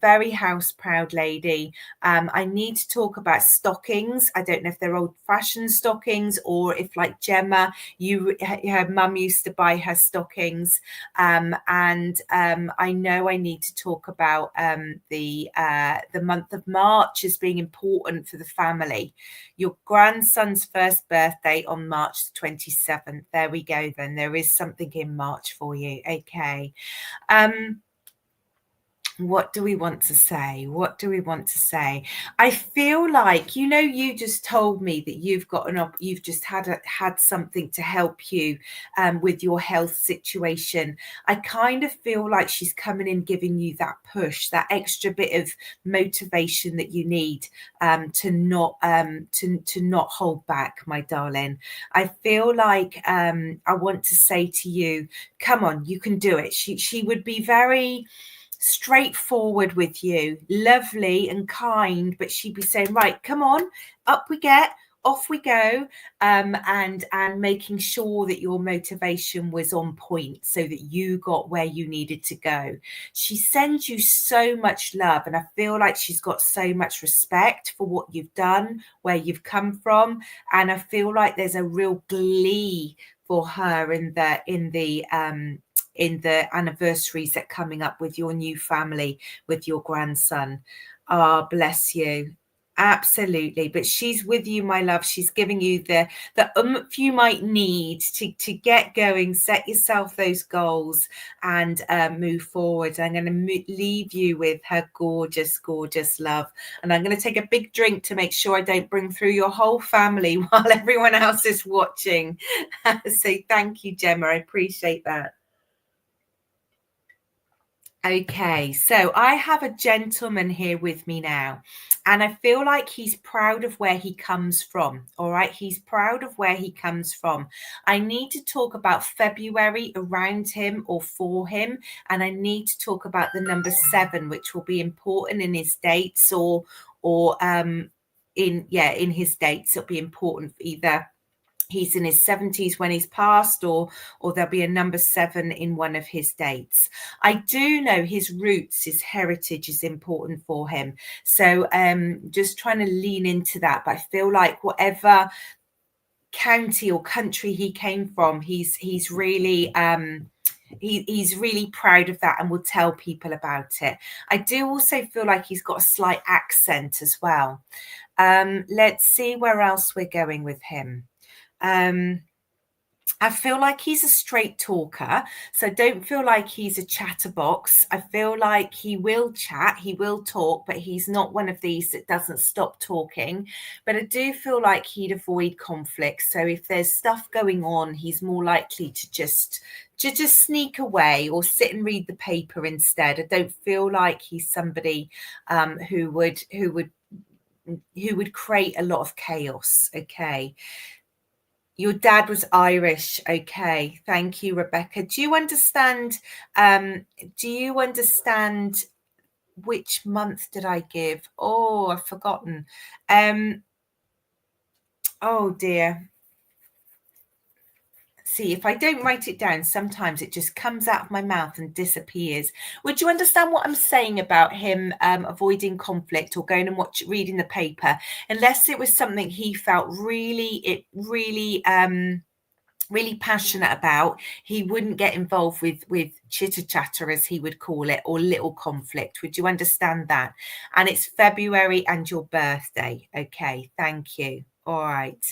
very house proud lady. I need to talk about stockings. I don't know if they're old fashioned stockings or if, like Gemma, her mum used to buy her stockings. And I know I need to talk about the month of March as being important for the family. Your grandson's first birthday on March 27th. There we go then. There is something in March for you. Okay. What do we want to say? What do we want to say? I feel like, you just told me that you've just had something to help you with your health situation. I kind of feel like she's coming in giving you that push, that extra bit of motivation that you need to not hold back, my darling. I feel like I want to say to you, come on, you can do it. She would be very straightforward with you, lovely and kind, but she'd be saying, right, come on, up we get, off we go, and making sure that your motivation was on point so that you got where you needed to go. She sends you so much love, and I feel like she's got so much respect for what you've done, where you've come from, and I feel like there's a real glee for her in the the anniversaries that are coming up with your new family, with your grandson. Ah, bless you. Absolutely. But she's with you, my love. She's giving you the oomph you might need to get going, set yourself those goals, and move forward. I'm going to leave you with her gorgeous, gorgeous love. And I'm going to take a big drink to make sure I don't bring through your whole family while everyone else is watching. So thank you, Gemma. I appreciate that. Okay, so I have a gentleman here with me now, and I feel like he's proud of where he comes from. All right, he's proud of where he comes from. I need to talk about February around him or for him, and I need to talk about the number 7, which will be important in his dates or in his dates. It'll be important either he's in his 70s when he's passed, or there'll be a number 7 in one of his dates. I do know his roots, his heritage is important for him. So just trying to lean into that. But I feel like whatever county or country he came from, he's really he's really proud of that and will tell people about it. I do also feel like he's got a slight accent as well. Let's see where else we're going with him. I feel like he's a straight talker, so don't feel like he's a chatterbox. I feel like he will chat, he will talk, but he's not one of these that doesn't stop talking. But I do feel like he'd avoid conflict. So if there's stuff going on, he's more likely to just sneak away or sit and read the paper instead. I don't feel like he's somebody who would create a lot of chaos. Okay. Your dad was Irish. Okay. Thank you, Rebecca. Do you understand which month did I give? Oh, I've forgotten. Oh dear. See, if I don't write it down, sometimes it just comes out of my mouth and disappears. Would you understand what I'm saying about him avoiding conflict or going and reading the paper, unless it was something he felt really passionate about? He wouldn't get involved with chitter chatter, as he would call it, or little conflict. Would you understand that? And it's February and your birthday. Okay, thank you. All right.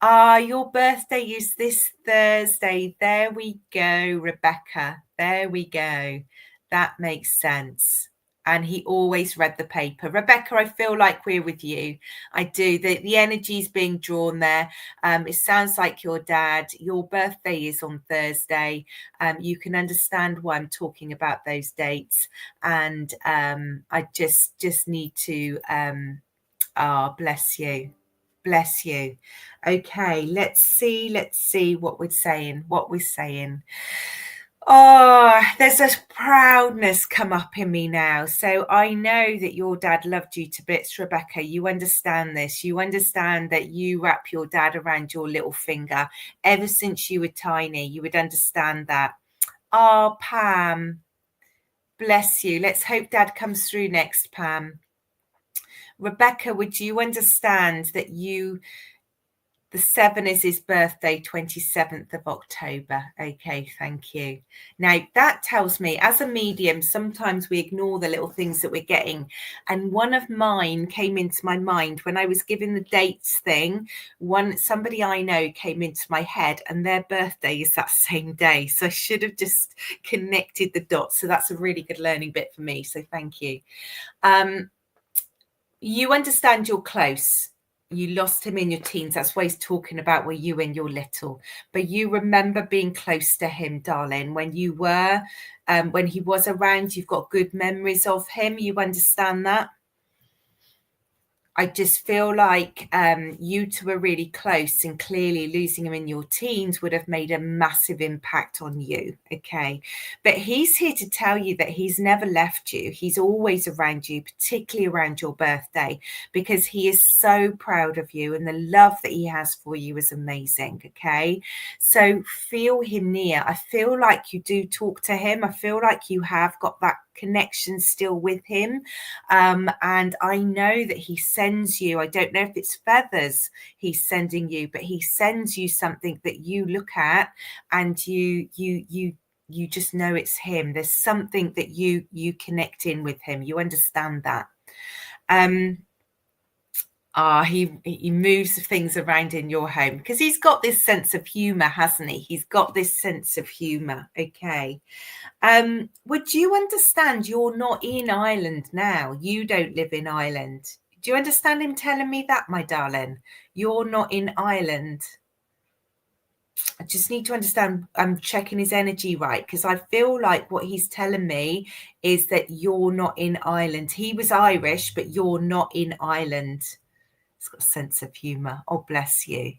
Your birthday is this Thursday. There we go, Rebecca. There we go. That makes sense. And he always read the paper. Rebecca, I feel like we're with you. I do. The energy's being drawn there. It sounds like your dad. Your birthday is on Thursday. You can understand why I'm talking about those dates. And I just need to bless you. Bless you. Okay, let's see what we're saying. Oh, there's a proudness come up in me now. So I know that your dad loved you to bits, Rebecca. You understand this. You understand that you wrap your dad around your little finger ever since you were tiny. You would understand that. Oh, Pam, bless you. Let's hope dad comes through next, Pam. Rebecca, would you understand that the 7 is his birthday, 27th of October. Okay, thank you. Now, that tells me, as a medium, sometimes we ignore the little things that we're getting. And one of mine came into my mind when I was giving the dates thing. Somebody I know came into my head, and their birthday is that same day. So I should have just connected the dots. So that's a really good learning bit for me. So thank you. You understand you're close. You lost him in your teens. That's why he's talking about where you when you're little. But you remember being close to him, darling, when you were, when he was around. You've got good memories of him. You understand that? I just feel like you two are really close, and clearly losing him in your teens would have made a massive impact on you. Okay. But he's here to tell you that he's never left you. He's always around you, particularly around your birthday, because he is so proud of you, and the love that he has for you is amazing. Okay. So feel him near. I feel like you do talk to him. I feel like you have got that connection still with him, and I know that he sends you, I don't know if it's feathers he's sending you, but he sends you something that you look at and you you just know it's him. There's something that you connect in with him. You understand that. He moves things around in your home because he's got this sense of humor, hasn't he? He's got this sense of humor. Okay. Would you understand you're not in Ireland now? You don't live in Ireland. Do you understand him telling me that, my darling? You're not in Ireland. I just need to understand. I'm checking his energy right, because I feel like what he's telling me is that you're not in Ireland. He was Irish, but you're not in Ireland. He's got a sense of humor. Oh, bless you.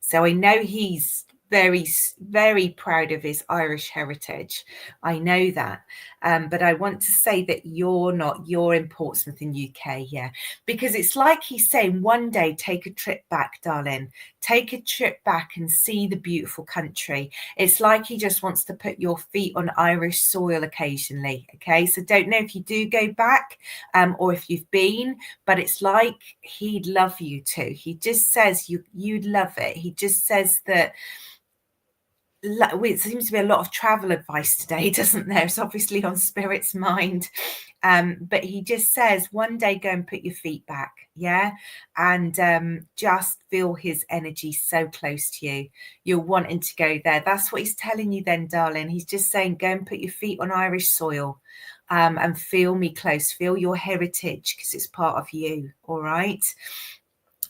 So I know he's very, very proud of his Irish heritage. I know that. But I want to say that you're in Portsmouth in UK, yeah. Because it's like he's saying, one day, take a trip back, darling. Take a trip back and see the beautiful country. It's like he just wants to put your feet on Irish soil occasionally, okay? So don't know if you do go back or if you've been, but it's like he'd love you to. He just says you'd love it. He just says that. It seems to be a lot of travel advice today, doesn't there? It's obviously on Spirit's mind. But he just says, one day go and put your feet back, yeah? And just feel his energy so close to you. You're wanting to go there. That's what he's telling you then, darling. He's just saying, go and put your feet on Irish soil and feel me close. Feel your heritage, because it's part of you, all right?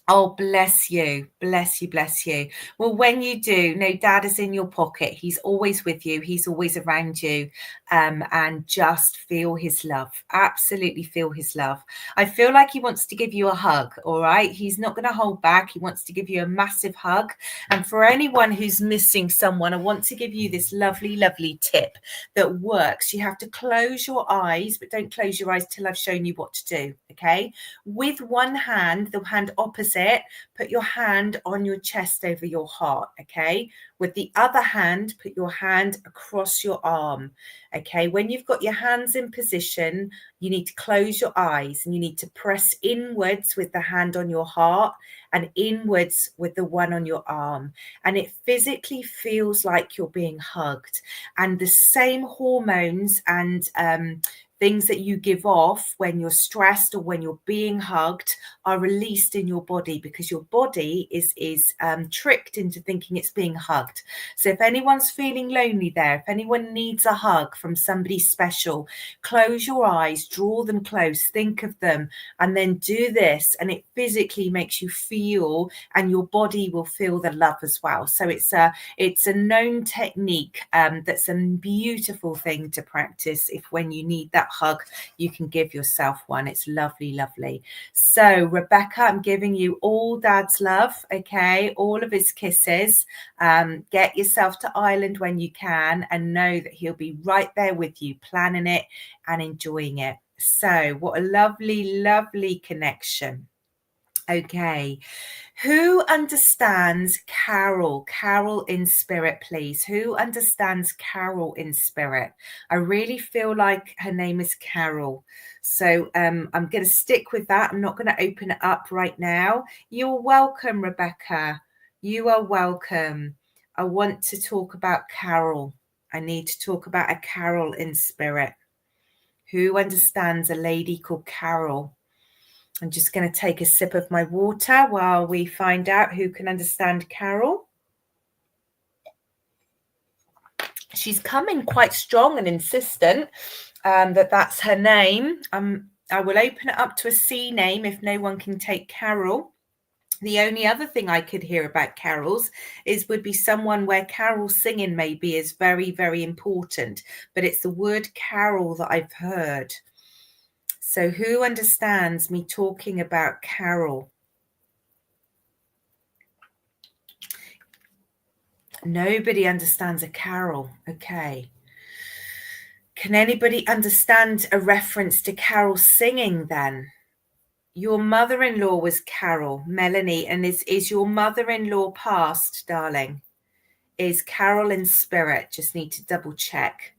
Oh, bless you. Bless you. Bless you. Well, when you do, no, Dad is in your pocket. He's always with you. He's always around you. And just feel his love. Absolutely feel his love. I feel like he wants to give you a hug. All right. He's not going to hold back. He wants to give you a massive hug. And for anyone who's missing someone, I want to give you this lovely, lovely tip that works. You have to close your eyes, but don't close your eyes till I've shown you what to do. Okay. With one hand, the hand opposite, put your hand on your chest over your heart, okay? With the other hand, put your hand across your arm, okay? When you've got your hands in position, you need to close your eyes and you need to press inwards with the hand on your heart and inwards with the one on your arm. And it physically feels like you're being hugged. And the same hormones and things that you give off when you're stressed or when you're being hugged are released in your body, because your body is tricked into thinking it's being hugged. So if anyone's feeling lonely there, if anyone needs a hug from somebody special, close your eyes, draw them close, think of them, and then do this, and it physically makes you feel, and your body will feel the love as well. So it's a known technique that's a beautiful thing to practice. If when you need that hug, you can give yourself one. It's lovely, lovely. So Rebecca, I'm giving you all Dad's love, okay? All of his kisses. Get yourself to Ireland when you can, and know that he'll be right there with you, planning it and enjoying it. So what a lovely, lovely connection. Okay. Who understands Carol? Carol in spirit, please. Who understands Carol in spirit? I really feel like her name is Carol. So I'm going to stick with that. I'm not going to open it up right now. You're welcome, Rebecca. You are welcome. I want to talk about Carol. I need to talk about a Carol in spirit. Who understands a lady called Carol? I'm just going to take a sip of my water while we find out who can understand Carol. She's coming quite strong and insistent that that's her name. I will open it up to a C name if no one can take Carol. The only other thing I could hear about carols would be someone where carol singing maybe is very, very important. But it's the word carol that I've heard. So who understands me talking about Carol? Nobody understands a carol. Okay. Can anybody understand a reference to carol singing then? Your mother-in-law was Carol, Melanie. And is your mother-in-law passed, darling? Is Carol in spirit? Just need to double check.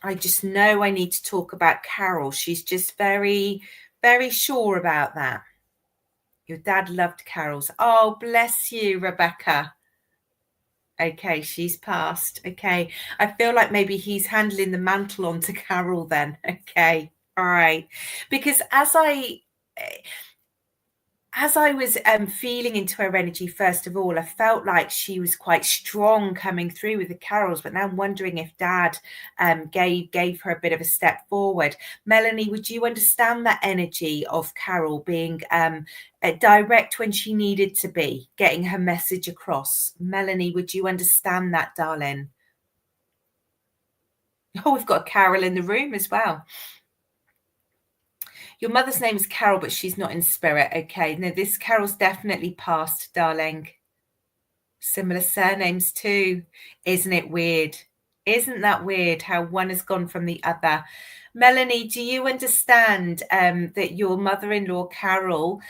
I just know I need to talk about Carol. She's just very, very sure about that. Your dad loved carols. Oh, bless you, Rebecca. Okay, she's passed. Okay. I feel like maybe he's handling the mantle onto Carol then. Okay. All right. Because as I was feeling into her energy, first of all, I felt like she was quite strong coming through with the carols, but now I'm wondering if Dad gave her a bit of a step forward. Melanie, would you understand that energy of Carol being direct when she needed to be, getting her message across? Melanie, would you understand that, darling? Oh, we've got a Carol in the room as well. Your mother's name is Carol, but she's not in spirit. Okay, no, this Carol's definitely passed, darling. Similar surnames too. Isn't it weird? Isn't that weird how one has gone from the other? Melanie, do you understand that your mother-in-law, Carol,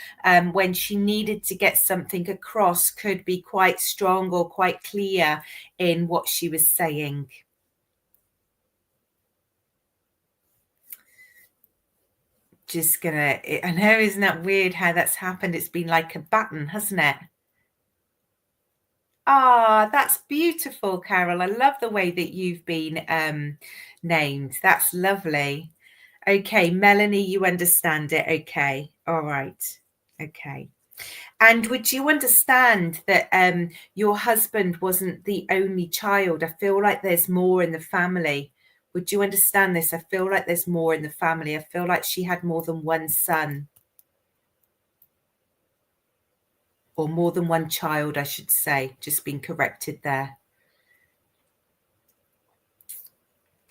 when she needed to get something across, could be quite strong or quite clear in what she was saying? Just gonna, I know, isn't that weird how that's happened? It's been like a button, hasn't it? Ah, that's beautiful, Carol. I love the way that you've been named. That's lovely. Okay, Melanie, you understand it. Okay, all right. Okay. And would you understand that your husband wasn't the only child? I feel like there's more in the family. Would you understand this? I feel like there's more in the family. I feel like she had more than one son. Or more than one child, I should say. Just been corrected there.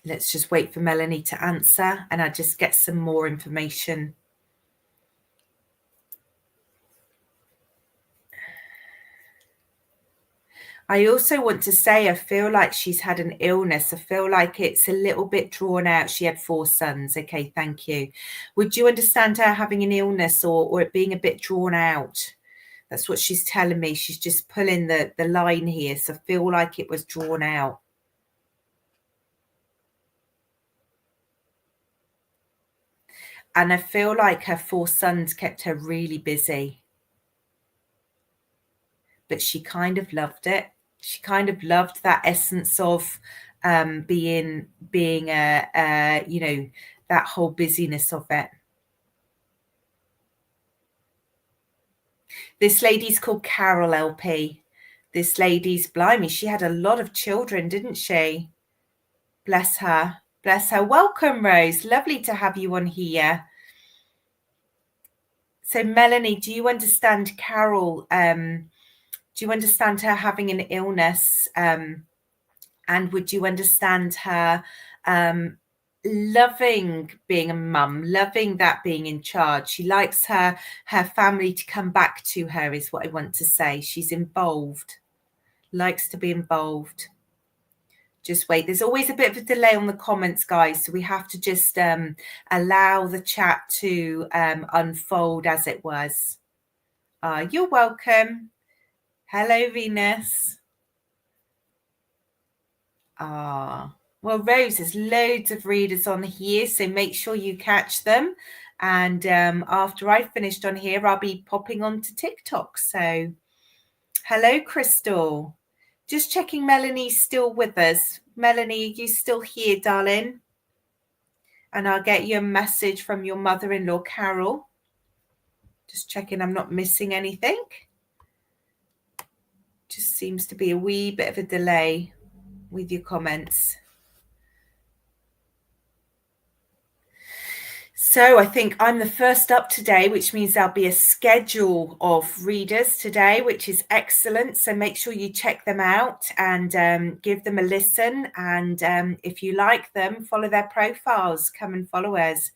Let's just wait for Melanie to answer and I just get some more information. I also want to say I feel like she's had an illness. I feel like it's a little bit drawn out. She had 4 sons. Okay, thank you. Would you understand her having an illness or it being a bit drawn out? That's what she's telling me. She's just pulling the line here. So I feel like it was drawn out. And I feel like her 4 sons kept her really busy. But she kind of loved it. She kind of loved that essence of being that whole busyness of it. This lady's called Carol LP. This lady's blimey. She had a lot of children, didn't she? Bless her. Bless her. Welcome, Rose. Lovely to have you on here. So, Melanie, do you understand Carol? Do you understand her having an illness? And would you understand her loving being a mum, loving that being in charge? She likes her family to come back to her, is what I want to say. She's involved, likes to be involved. Just wait. There's always a bit of a delay on the comments, guys, so we have to just allow the chat to unfold as it was. You're welcome. Hello, Venus. Well, Rose, there's loads of readers on here, so make sure you catch them. And after I've finished on here, I'll be popping onto TikTok. So, hello, Crystal. Just checking Melanie's still with us. Melanie, are you still here, darling? And I'll get you a message from your mother-in-law, Carol. Just checking I'm not missing anything. Just seems to be a wee bit of a delay with your comments. So I think I'm the first up today, which means there'll be a schedule of readers today, which is excellent. So make sure you check them out and give them a listen. And if you like them, follow their profiles. Come and follow us.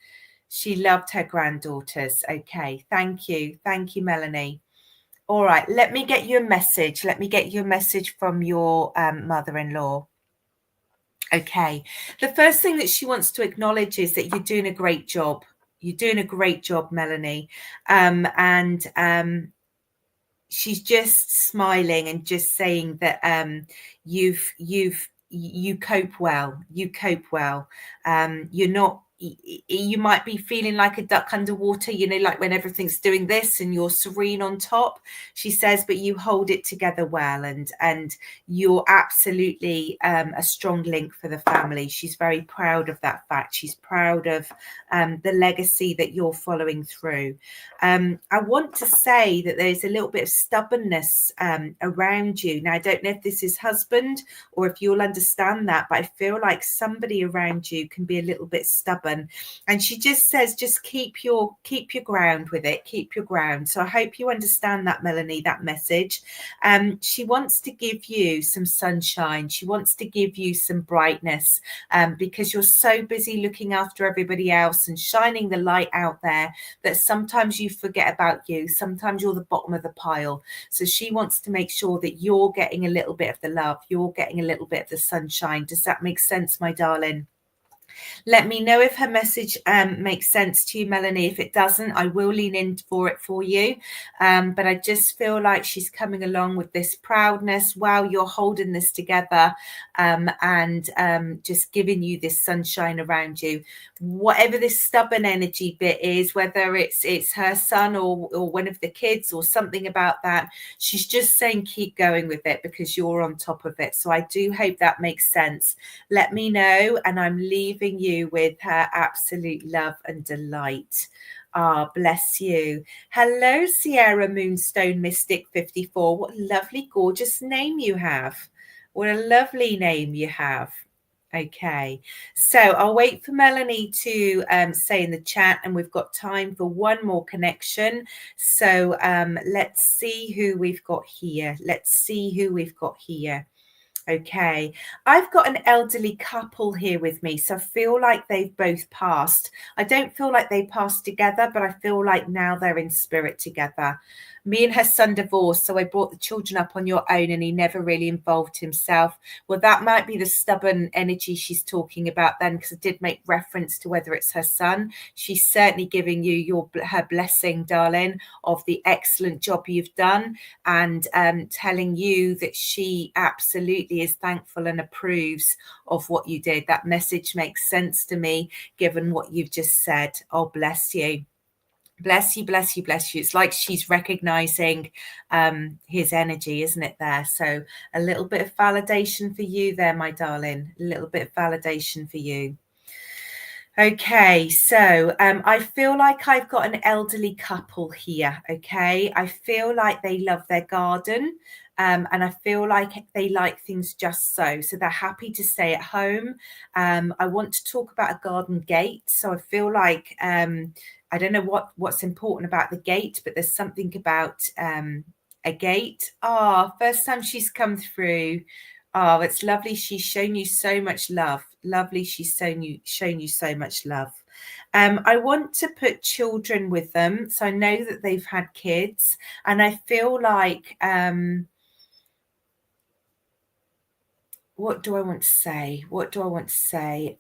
She loved her granddaughters. Okay, thank you. Thank you, Melanie. All right, let me get you a message. Let me get you a message from your mother-in-law. Okay, the first thing that she wants to acknowledge is that you're doing a great job. You're doing a great job, Melanie. And she's just smiling and just saying that you cope well. You cope well. You're not you might be feeling like a duck underwater, you know, like when everything's doing this and you're serene on top, she says, but you hold it together well, and you're absolutely a strong link for the family. She's very proud of that fact. She's proud of the legacy that you're following through. I want to say that there's a little bit of stubbornness around you. Now, I don't know if this is husband or if you'll understand that, but I feel like somebody around you can be a little bit stubborn. And she just says, just keep your ground with it, keep your ground. So I hope you understand that, Melanie, that message. She wants to give you some sunshine. She wants to give you some brightness, because you're so busy looking after everybody else and shining the light out there that sometimes you forget about you. Sometimes you're the bottom of the pile. So she wants to make sure that you're getting a little bit of the love, you're getting a little bit of the sunshine. Does that make sense, my darling? Let me know if her message makes sense to you, Melanie. If it doesn't, I will lean in for it for you. But I just feel like she's coming along with this proudness. Wow, you're holding this together, and just giving you this sunshine around you. Whatever this stubborn energy bit is, whether it's her son or one of the kids or something about that, she's just saying keep going with it because you're on top of it. So I do hope that makes sense. Let me know, and I'm leaving you with her absolute love and delight. Ah, bless you. Hello, Sierra Moonstone Mystic 54. What a lovely, gorgeous name you have. What a lovely name you have. Okay, so I'll wait for Melanie to say in the chat, and we've got time for one more connection. So let's see who we've got here. Let's see who we've got here. Okay, I've got an elderly couple here with me, so I feel like they've both passed. I don't feel like they passed together, but I feel like now they're in spirit together. Me and her son divorced, so I brought the children up on your own, and he never really involved himself. Well, that might be the stubborn energy she's talking about then, because I did make reference to whether it's her son. She's certainly giving you her blessing, darling, of the excellent job you've done, and telling you that she absolutely is thankful and approves of what you did. That message makes sense to me, given what you've just said. Oh, bless you. Bless you, bless you, bless you. It's like she's recognizing his energy, isn't it, there? So a little bit of validation for you there, my darling. A little bit of validation for you. Okay, so I feel like I've got an elderly couple here, okay? I feel like they love their garden, and I feel like they like things just so. So they're happy to stay at home. I want to talk about a garden gate. So I feel like, I don't know what's important about the gate, but there's something about a gate. First time she's come through. Oh, it's lovely. She's shown you so much love. Lovely. She's shown you so much love. I want to put children with them. So I know that they've had kids, and I feel like, what do I want to say?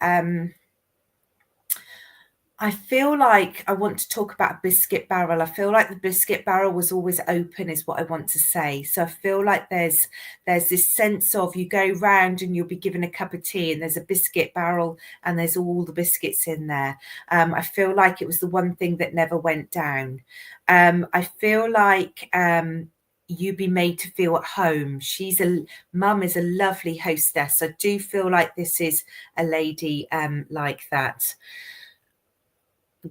I feel like I want to talk about a biscuit barrel. I feel like the biscuit barrel was always open, is what I want to say. So I feel like there's this sense of you go round and you'll be given a cup of tea, and there's a biscuit barrel and there's all the biscuits in there. I feel like it was the one thing that never went down. I feel like you be made to feel at home. Mum is a lovely hostess. I do feel like this is a lady like that.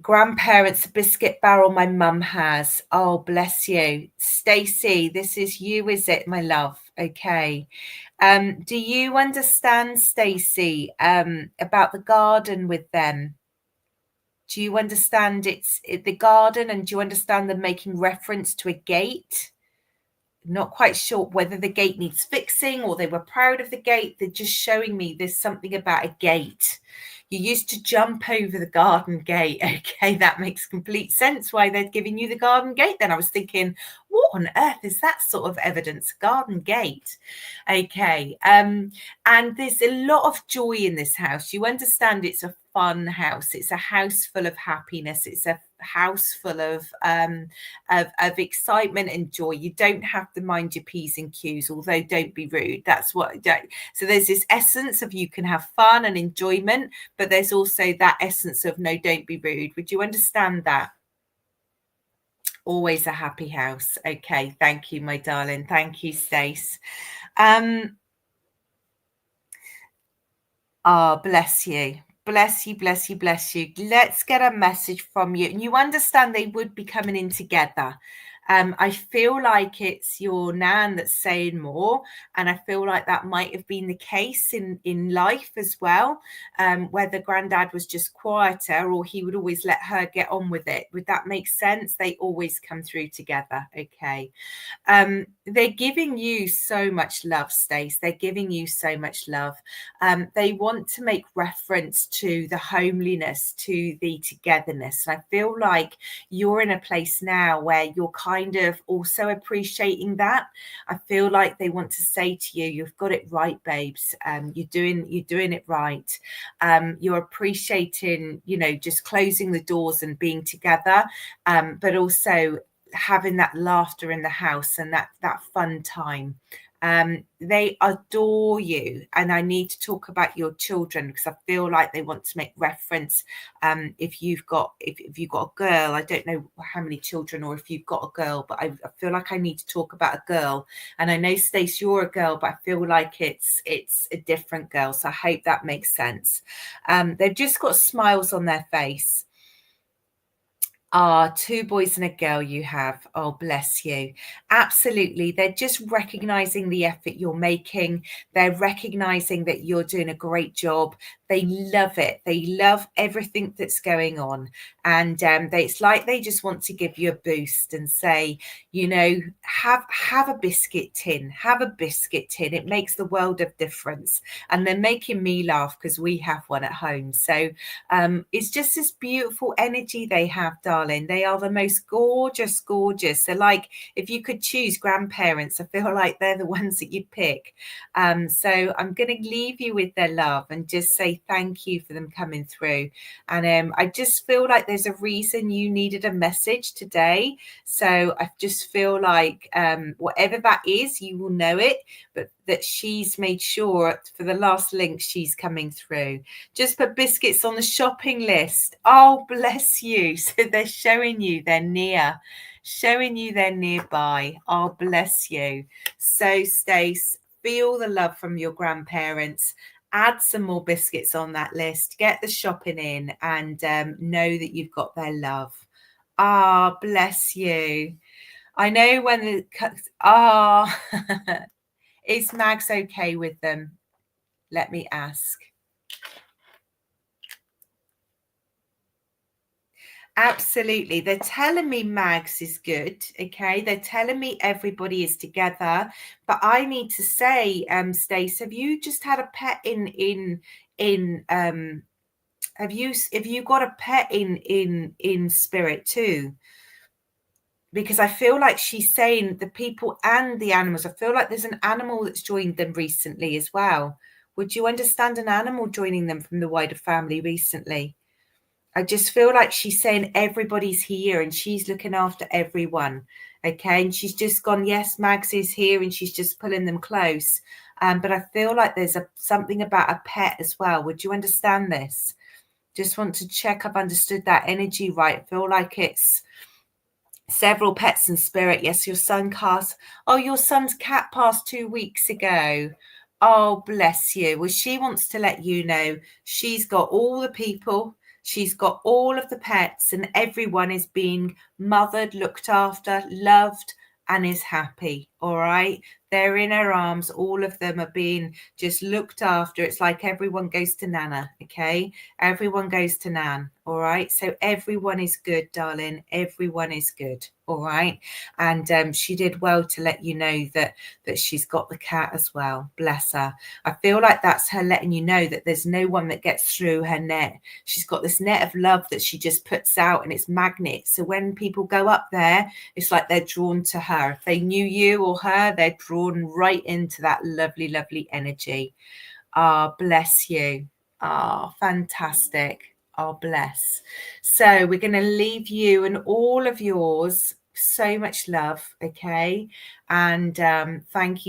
Grandparents, biscuit barrel my mum has. Oh, bless you. Stacey, this is you, is it, my love? Okay. Do you understand, Stacey, about the garden with them? Do you understand it's the garden, and do you understand them making reference to a gate? Not quite sure whether the gate needs fixing or they were proud of the gate. They're just showing me there's something about a gate. You used to jump over the garden gate. Okay, that makes complete sense why they're giving you the garden gate. Then I was thinking, what on earth is that sort of evidence? Garden gate. Okay, and there's a lot of joy in this house. You understand it's a fun house. It's a house full of happiness. It's a house full of excitement and joy. You don't have to mind your P's and Q's, although don't be rude. That's what don't. So there's this essence of you can have fun and enjoyment, but there's also that essence of no, don't be rude. Would you understand that? Always a happy house. Okay, thank you, my darling. Thank you, Stace. Bless you. Bless you, bless you, bless you. Let's get a message from you. And you understand they would be coming in together. I feel like it's your nan that's saying more, and I feel like that might have been the case in life as well, whether Granddad was just quieter or he would always let her get on with it. Would that make sense? They always come through together. Okay. They're giving you so much love, Stace. They're giving you so much love. They want to make reference to the homeliness, to the togetherness. And I feel like you're in a place now where you're kind of also appreciating that. I feel like they want to say to you, you've got it right, babes. You're doing it right. You're appreciating, just closing the doors and being together, but also having that laughter in the house and that fun time. They adore you, and I need to talk about your children because I feel like they want to make reference. If you've got a girl, I don't know how many children, or if you've got a girl, but I feel like I need to talk about a girl. And I know, Stace, you're a girl, but I feel like it's a different girl. So I hope that makes sense. They've just got smiles on their face. 2 boys and a girl you have. Oh, bless you. Absolutely. They're just recognizing the effort you're making. They're recognizing that you're doing a great job. They love it. They love everything that's going on. And it's like they just want to give you a boost and say, have a biscuit tin. Have a biscuit tin. It makes the world of difference. And they're making me laugh because we have one at home. So it's just this beautiful energy they have, darling. They are the most gorgeous. They're like, if you could choose grandparents, I feel like they're the ones that you'd pick. So I'm going to leave you with their love and just say thank you for them coming through. And I just feel like there's a reason you needed a message today. So I just feel like whatever that is, you will know it, but that she's made sure for the last link she's coming through. Just put biscuits on the shopping list. Oh, bless you. So they're showing you they're near, showing you they're nearby. Oh, bless you. So, Stace, feel the love from your grandparents. Add some more biscuits on that list. Get the shopping in, and know that you've got their love. Ah, bless you. I know when the is Mags okay with them? Let me ask. Absolutely. They're telling me Mags is good. Okay. They're telling me everybody is together. But I need to say, Stace, have you just had a pet in have you got a pet in spirit too? Because I feel like she's saying the people and the animals. I feel like there's an animal that's joined them recently as well. Would you understand an animal joining them from the wider family recently? I just feel like she's saying everybody's here and she's looking after everyone. Okay. And she's just gone, yes, Mags is here, and she's just pulling them close. But I feel like there's something about a pet as well. Would you understand this? Just want to check I've understood that energy right. I feel like it's several pets in spirit. Yes, your son passed. Oh, your son's cat passed 2 weeks ago. Oh, bless you. Well, she wants to let you know she's got all the people. She's got all of the pets, and everyone is being mothered, looked after, loved, and is happy. All right. They're in her arms. All of them are being just looked after. It's like everyone goes to Nana. Okay. Everyone goes to Nan. All right. So everyone is good, darling. Everyone is good. All right. And she did well to let you know that she's got the cat as well. Bless her. I feel like that's her letting you know that there's no one that gets through her net. She's got this net of love that she just puts out, and it's magnet. So when people go up there, it's like they're drawn to her. If they knew you or her, they're drawn right into that lovely, lovely energy. Ah, bless you. Ah, fantastic. Oh, bless. So we're going to leave you and all of yours so much love, okay? And thank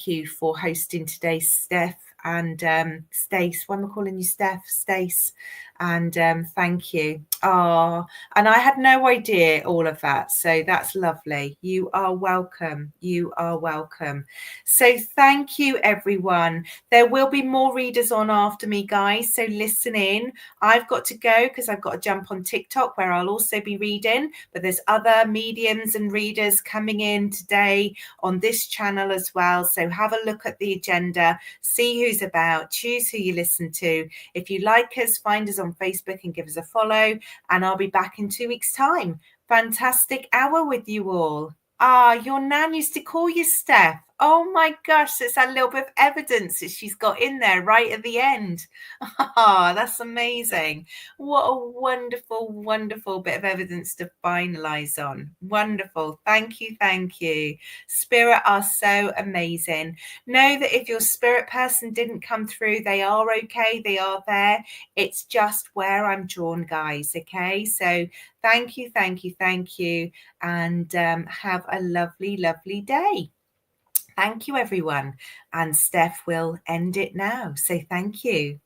you for hosting today, Steph and Stace. Why am I calling you Steph? Stace. And thank you. Oh, and I had no idea all of that. So that's lovely. You are welcome. You are welcome. So thank you, everyone. There will be more readers on after me, guys. So listen in. I've got to go because I've got to jump on TikTok where I'll also be reading. But there's other mediums and readers coming in today on this channel as well. So have a look at the agenda, see who's about, choose who you listen to. If you like us, find us on Facebook and give us a follow. And I'll be back in 2 weeks' time. Fantastic hour with you all. Ah, your nan used to call you Steph. Oh my gosh, it's that little bit of evidence that she's got in there right at the end. Ah, that's amazing. What a wonderful, wonderful bit of evidence to finalize on. Wonderful. Thank you. Thank you. Spirit are so amazing. Know that if your spirit person didn't come through, they are okay. They are there. It's just where I'm drawn, guys. Okay. So thank you. Thank you. Thank you. And have a lovely, lovely day. Thank you, everyone. And Steph will end it now. So thank you.